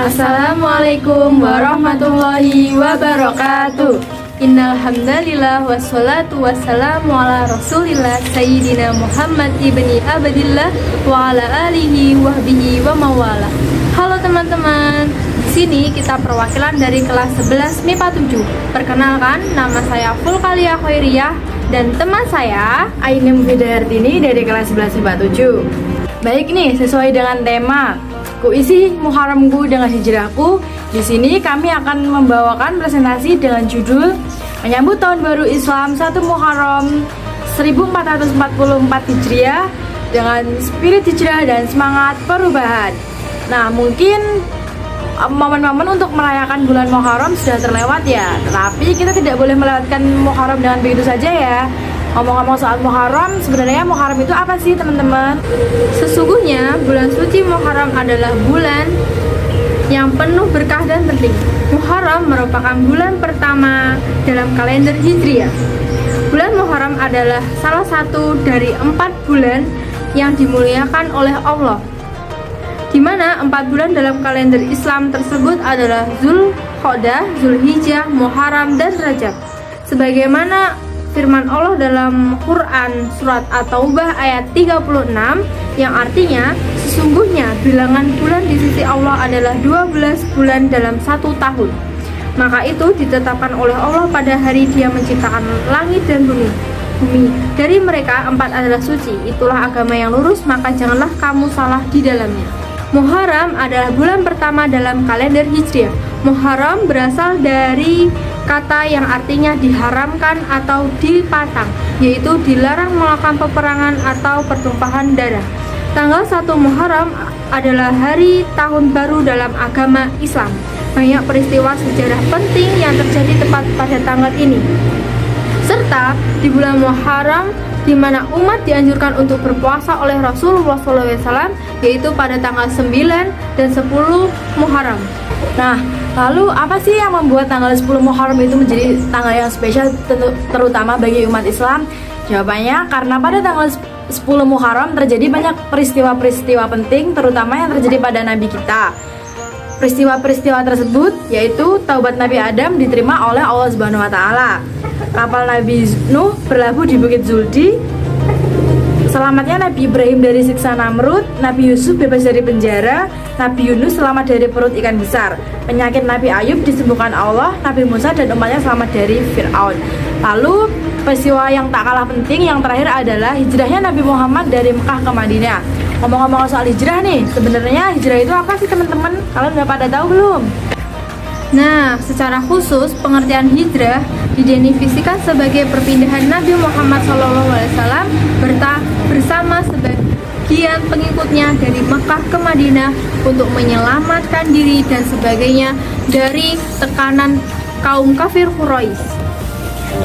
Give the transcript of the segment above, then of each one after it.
Assalamualaikum warahmatullahi wabarakatuh. Innal hamdalillah wassalatu wassalamu ala Rasulillah Sayyidina Muhammad ibni Abdillah wa ala alihi wahbihi wa mawala. Halo teman-teman, di sini kita perwakilan dari kelas 11 MIPA 7. Perkenalkan, nama saya Fulkalia Khairiyah dan teman saya Aini Mufidahartini dari kelas 11 MIPA 7. Baik nih, sesuai dengan tema Kuisi Muharramku dengan Hijrahku. Di sini kami akan membawakan presentasi dengan judul Menyambut Tahun Baru Islam 1 Muharram 1444 Hijriah dengan spirit hijrah dan semangat perubahan. Nah, mungkin momen-momen untuk merayakan bulan Muharram sudah terlewat ya, tetapi kita tidak boleh melewatkan Muharram dengan begitu saja ya. Ngomong-ngomong soal Muharram, sebenarnya Muharram itu apa sih teman-teman? Sesungguhnya bulan suci Muharram adalah bulan yang penuh berkah dan penting. Muharram merupakan bulan pertama dalam kalender Hijriah. Bulan Muharram adalah salah satu dari 4 bulan yang dimuliakan oleh Allah, di mana 4 bulan dalam kalender Islam tersebut adalah Zulqa'dah, Zulhijjah, Muharram, dan Rajab. Sebagaimana firman Allah dalam Quran surat At-Taubah ayat 36 yang artinya sesungguhnya bilangan bulan di sisi Allah adalah 12 bulan dalam 1 tahun. Maka itu ditetapkan oleh Allah pada hari Dia menciptakan langit dan bumi. Dari mereka 4 adalah suci. Itulah agama yang lurus, maka janganlah kamu salah di dalamnya. Muharram adalah bulan pertama dalam kalender Hijriah. Muharram berasal dari kata yang artinya diharamkan atau dipatang, yaitu dilarang melakukan peperangan atau pertumpahan darah. Tanggal 1 Muharram adalah hari tahun baru dalam agama Islam. Banyak peristiwa sejarah penting yang terjadi tepat pada tanggal ini. Serta di bulan Muharram di mana umat dianjurkan untuk berpuasa oleh Rasulullah SAW, yaitu pada tanggal 9 dan 10 Muharram. Nah, lalu apa sih yang membuat tanggal 10 Muharram itu menjadi tanggal yang spesial terutama bagi umat Islam? Jawabannya karena pada tanggal 10 Muharram terjadi banyak peristiwa-peristiwa penting terutama yang terjadi pada Nabi kita. Peristiwa-peristiwa tersebut yaitu taubat Nabi Adam diterima oleh Allah Subhanahu wa taala. Kapal Nabi Nuh berlabuh di Bukit Zuldi. Selamatnya Nabi Ibrahim dari siksa Namrud, Nabi Yusuf bebas dari penjara, Nabi Yunus selamat dari perut ikan besar, penyakit Nabi Ayub disembuhkan Allah, Nabi Musa dan umatnya selamat dari Fir'aun. Lalu peristiwa yang tak kalah penting yang terakhir adalah hijrahnya Nabi Muhammad dari Mekah ke Madinah. Ngomong-ngomong soal hijrah nih, sebenarnya hijrah itu apa sih teman-teman? Kalian udah pada tahu belum? Nah, secara khusus pengertian hijrah didefinisikan sebagai perpindahan Nabi Muhammad SAW bersama sebagian pengikutnya dari Mekah ke Madinah untuk menyelamatkan diri dan sebagainya dari tekanan kaum kafir Quraisy.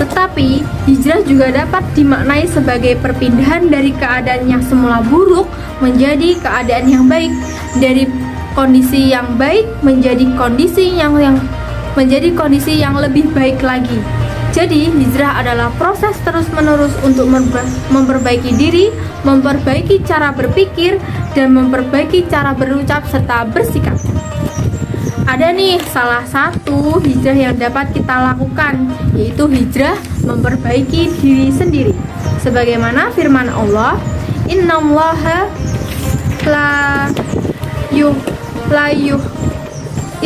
Tetapi hijrah juga dapat dimaknai sebagai perpindahan dari keadaan yang semula buruk menjadi keadaan yang baik, dari kondisi yang baik menjadi kondisi yang lebih baik lagi. Jadi hijrah adalah proses terus-menerus untuk memperbaiki diri, memperbaiki cara berpikir, dan memperbaiki cara berucap serta bersikap. Ada nih salah satu hijrah yang dapat kita lakukan, yaitu hijrah memperbaiki diri sendiri. Sebagaimana firman Allah, Innallaha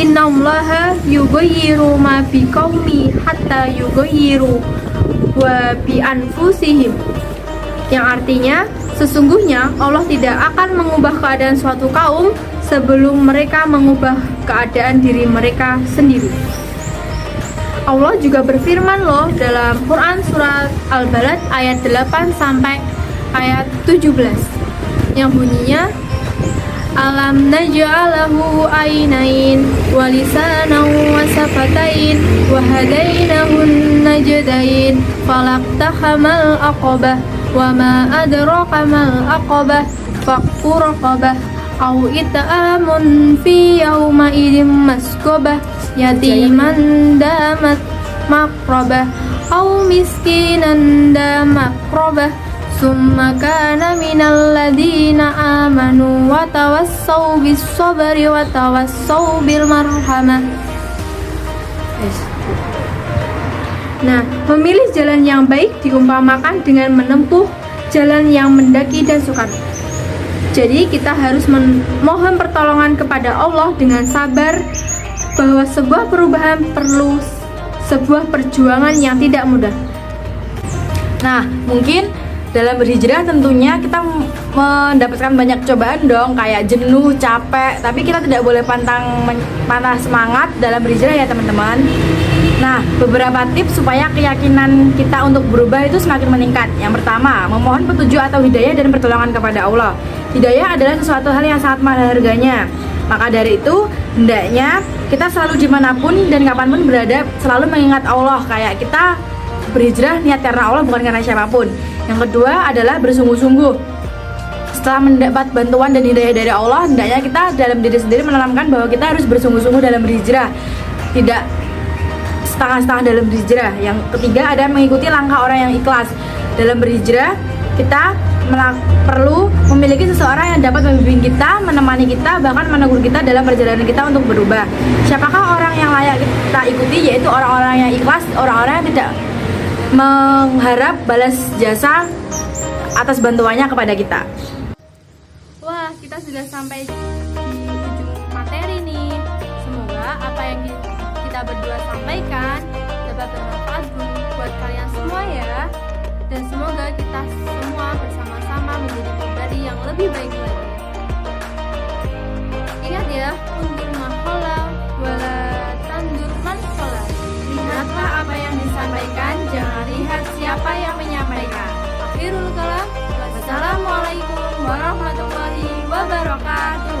Innallaha yughayyiru ma biqaumi hatta yughayyiru wa bi anfusihim. Yang artinya, sesungguhnya Allah tidak akan mengubah keadaan suatu kaum sebelum mereka mengubah keadaan diri mereka sendiri. Allah juga berfirman loh dalam Quran surat Al-Balad ayat 8 sampai ayat 17 yang bunyinya, Alam naj'alahu ainain wa lisanan wa safatain wa hadainahun najdain falaqtahamal aqabah wa ma adraka mal aqabah faqur raqabah au it'amun fi yauma idim masqabah yatiman damat maqrabah au miskinan damat maqrabah summa kana minal ladzina amanu wa tawassau bis sabri wa tawassau bil marhamah. Nah, memilih jalan yang baik diumpamakan dengan menempuh jalan yang mendaki dan sukar. Jadi kita harus memohon pertolongan kepada Allah dengan sabar, bahwa sebuah perubahan perlu sebuah perjuangan yang tidak mudah. Nah, mungkin dalam berhijrah tentunya kita mendapatkan banyak cobaan dong, kayak jenuh, capek, tapi kita tidak boleh patah semangat dalam berhijrah ya teman-teman. Nah, beberapa tips supaya keyakinan kita untuk berubah itu semakin meningkat. Yang pertama, memohon petunjuk atau hidayah dan pertolongan kepada Allah. Hidayah adalah sesuatu hal yang sangat mahal harganya. Maka dari itu, hendaknya kita selalu dimanapun dan kapanpun berada selalu mengingat Allah. Kayak kita berhijrah niat karena Allah, bukan karena siapapun. Yang kedua adalah bersungguh-sungguh. Setelah mendapat bantuan dan hidayah dari Allah, hendaknya kita dalam diri sendiri menanamkan bahwa kita harus bersungguh-sungguh dalam berhijrah, tidak setengah-setengah dalam berhijrah. Yang ketiga ada mengikuti langkah orang yang ikhlas. Dalam berhijrah, kita perlu memiliki seseorang yang dapat membimbing kita, menemani kita, bahkan menegur kita dalam perjalanan kita untuk berubah. Siapakah orang yang layak kita ikuti? Yaitu orang-orang yang ikhlas, orang-orang yang tidak mengharap balas jasa atas bantuannya kepada kita. Wah, kita sudah sampai di ujung materi nih. Semoga apa yang kita berdua sampaikan dapat bermanfaat buat kalian semua ya. Dan semoga kita semua bersama-sama menjadi pribadi yang lebih baik lagi. Ingat ya, undur mahola wala tandur manhola. Lihatlah apa yang disampaikan, jangan lihat siapa yang menyampaikan. Akhirul kalam. Wassalamualaikum warahmatullahi wabarakatuh.